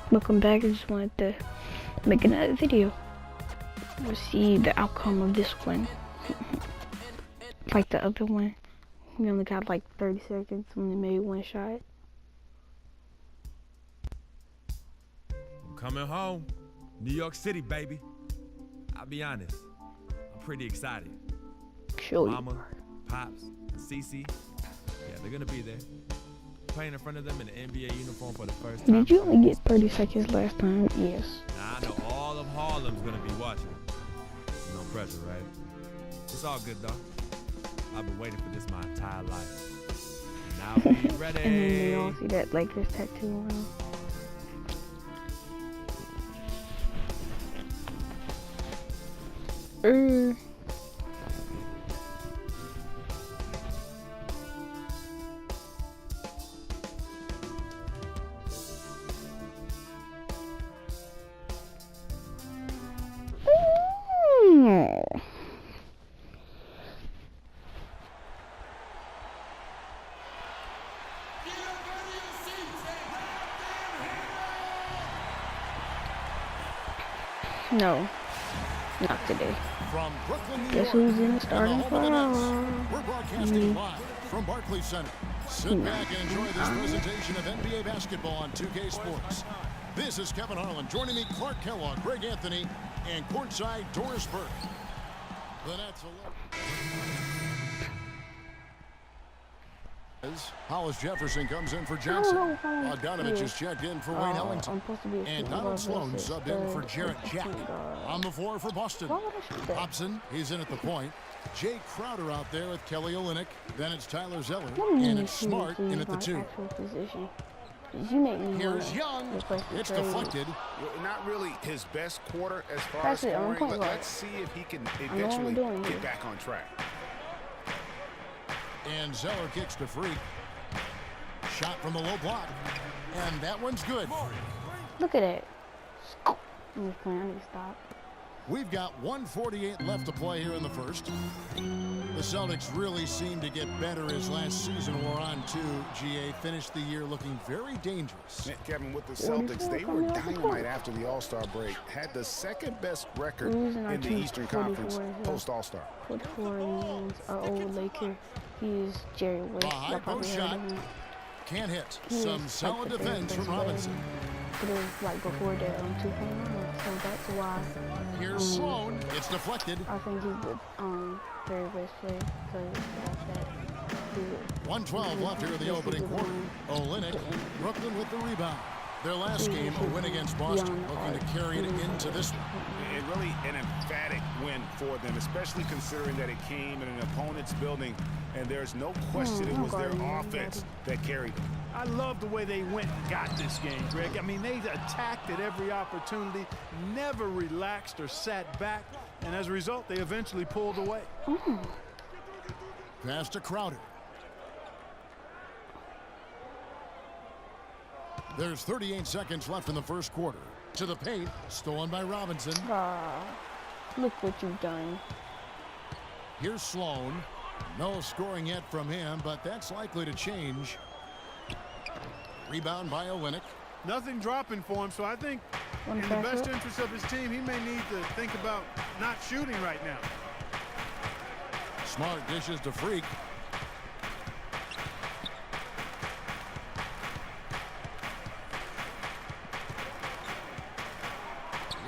Welcome back. I just wanted to make another video. We'll see the outcome of this one. Like the other one, we only got like 30 seconds when they made one shot. I'm coming home. New York City, baby. I'll be honest, I'm pretty excited. Sure. Mama, Pops, and Cece, yeah, they're gonna be there. Playing in front of them in the NBA uniform for the first time. Did you only get 30 seconds last time? Yes. Now I know all of Harlem's gonna be watching. No pressure, right? It's all good though. I've been waiting for this my entire life. Now be ready. And then they all see that Lakers tattoo around. No, not today. From Brooklyn, New Guess York, who's in the starting five? we're broadcasting live from Barclays Center. Sit back and enjoy this presentation of NBA basketball on 2K Sports. This is Kevin Harlan. Joining me, Clark Kellogg, Greg Anthony, and courtside Doris Burke. The Nets 11. Hollis Jefferson comes in for Johnson. Bogdanovich is checked in for Wayne Ellington. And Donald Sloan subbed in for Jarrett Jack. On the floor for Boston. Hobson, he's in at the point. Jay Crowder out there with Kelly Olynyk. Then it's Tyler Zeller. And it's Smart in at the 2. Here's Young. It's deflected. Not really his best quarter as far as scoring, but let's see if he can eventually get back on track. And Zeller kicks to Freak. Shot from the low block. And that one's good. Look at it. I need to stop. We've got 1:48 left to play here in the first. The Celtics really seem to get better as last season wore on too. GA finished the year looking very dangerous. Kevin, with the Celtics, they were dynamite after the All-Star break. Had the second best record in the Eastern Conference post-All-Star. 44 years old Laker. He's Jerry West. A high post shot. Can't hit. Some solid defense from Robinson. It was like before the 2.1, so that's why. Here's Sloan. It's deflected. I think he would Jerry West play because that. 1:12 left here in the opening quarter. Olynyk, Brooklyn with the rebound. Their last game, a win against Boston, looking to carry it into this one. And really an emphatic win for them, especially considering that it came in an opponent's building, and there's no question it was their offense that carried them. I love the way they went and got this game, Greg. I mean, they attacked at every opportunity, never relaxed or sat back, and as a result, they eventually pulled away. Pass to Crowder. There's 38 seconds left in the first quarter. To the paint, stolen by Robinson. Look what you've done. Here's Sloan. No scoring yet from him, but that's likely to change. Rebound by Olynyk. Nothing dropping for him, so I think in the best interest of his team, he may need to think about not shooting right now. Smart dishes to Freak.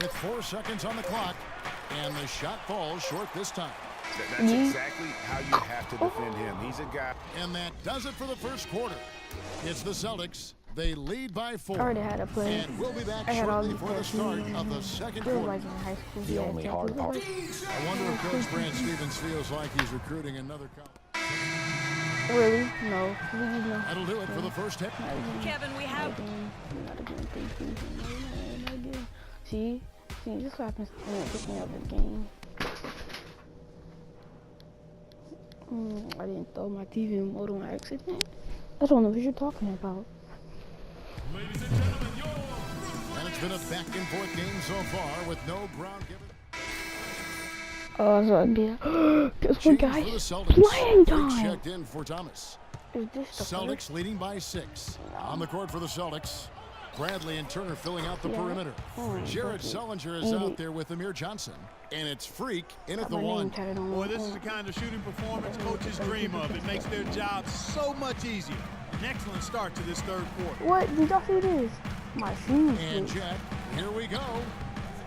With 4 seconds on the clock, and the shot falls short this time. That's exactly how you have to defend him. He's a guy. And that does it for the first quarter. It's the Celtics. They lead by 4. I already had a play. And we'll be back shortly for the start of the second quarter. Like in high school, the only hard part. I wonder if Coach Brand Stevens feels like he's recruiting another college. Really? No. That'll do it for the first hit. Kevin, we have. See, this happens when it gets me out of the game. I didn't throw my TV remote on accident. I don't know what you're talking about. Ladies and gentlemen, and it's been a back and forth game so far with no ground given. Oh, so yeah. Guess what, guys? Playing time. Checked in for Thomas. Celtics leading by 6. On the court for the Celtics. Bradley and Turner filling out the perimeter. Jared Sullinger is out there with Amir Johnson. And it's Freak in at the 1. Boy, this is the kind of shooting performance coaches dream of. It makes their job so much easier. An excellent start to this third quarter. What? Did y'all see this? My shoes. And Jack, here we go.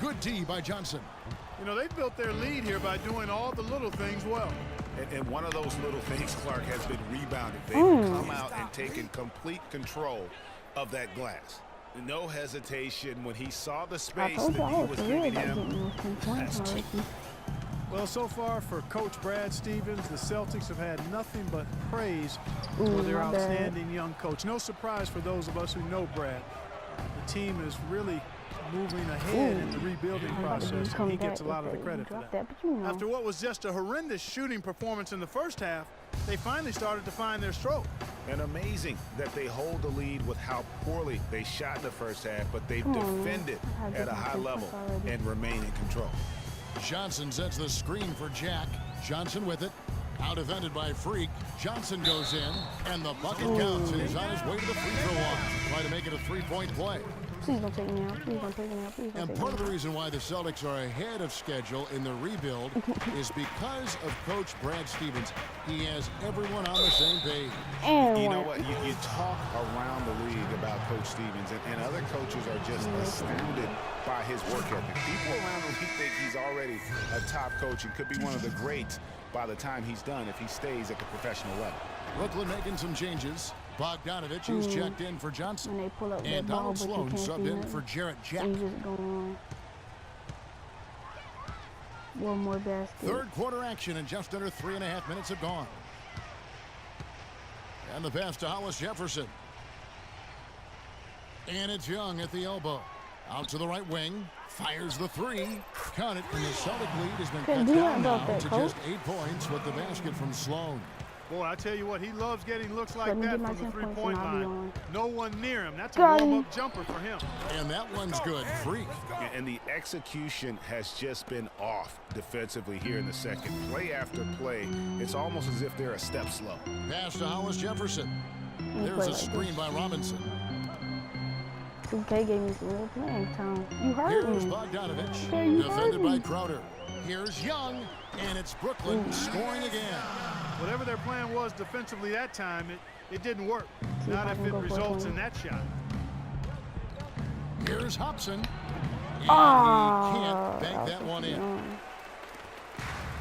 Good D by Johnson. You know, they built their lead here by doing all the little things well. And one of those little things, Clark, has been rebounded. They've come out and taken complete control of that glass. No hesitation when he saw the space that he was giving him. Well, so far for Coach Brad Stevens, the Celtics have had nothing but praise for their outstanding young coach. No surprise for those of us who know Brad. The team is really moving ahead in the rebuilding process, and he gets a lot of the credit for that. After what was just a horrendous shooting performance in the first half, they finally started to find their stroke. And amazing that they hold the lead with how poorly they shot in the first half, but they've defended at a high level and remain in control. Johnson sets the screen for Jack. Johnson with it. Out defended by Freak. Johnson goes in, and the bucket counts, and he's on his way to the free throw line. Try to make it a three-point play. Please don't take me out. Please don't take me out. Please don't And take part me of the reason why the Celtics are ahead of schedule in the rebuild is because of Coach Brad Stevens. He has everyone on the same page. You know what? You talk around the league about Coach Stevens, and other coaches are just astounded by his work ethic. People around the league think he's already a top coach and could be one of the greats by the time he's done if he stays at the professional level. Brooklyn making some changes. Bogdanovich is checked in for Johnson. When they pull up And Donald Sloan subbed in for Jarrett Jack. One more basket. Third quarter action, and just under 3.5 minutes have gone. And the pass to Hollis Jefferson. And it's Young at the elbow. Out to the right wing. Fires the three. Count it, and the Celtic lead has been cut down now to just 8 points with the basket from Sloan. Boy, I tell you what, he loves getting looks like that from the three-point line. No one near him. That's a warm-up jumper for him. And that one's good. Freak. And the execution has just been off defensively here in the second. Play after play, it's almost as if they're a step slow. Pass to Hollis Jefferson. There's a screen by Robinson. 2K gave me some real playing time. You hurt me. Here's Bogdanovich. Defended by Crowder. Here's Young. And it's Brooklyn scoring again. Whatever their plan was defensively that time, it didn't work. Not if it results in that shot. Here's Hobson. And he can't bank that one in.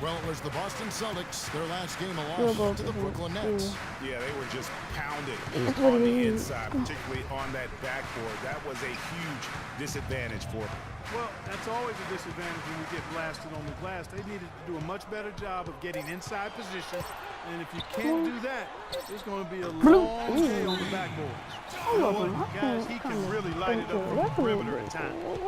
Well, it was the Boston Celtics, their last game loss to the Brooklyn Nets. Yeah, they were just pounded on the inside, particularly on that backboard. That was a huge disadvantage for them. Well, that's always a disadvantage when you get blasted on the glass. They needed to do a much better job of getting inside position. And if you can't do that, it's going to be a long day on the backboard. You know what, guys, he can really light it up from the perimeter at times.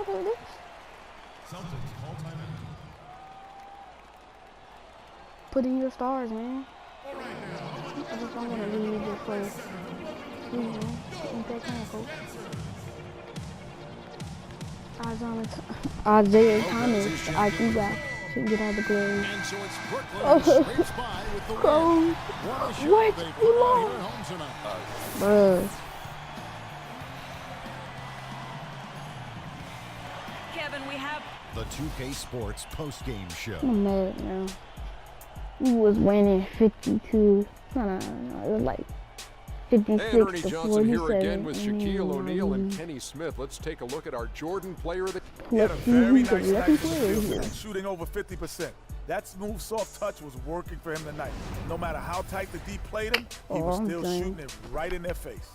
Put in your stars, man. I just don't want to leave this place. Isaiah Thomas, the IQ guy, should get out of the play. And so it's Brooklyn scrapes by with the win. What? You lost. Bruh. Kevin, we have the 2K Sports post-game show. I'm mad now. We was winning 52. No, it was like 56 and Ernie to Johnson 47. here again with Shaquille O'Neal and Kenny Smith. Let's take a look at our Jordan player of the He had a very nice night from the field today, shooting over 50%. That smooth, soft touch was working for him tonight. No matter how tight the D played him, he was still shooting it right in their face.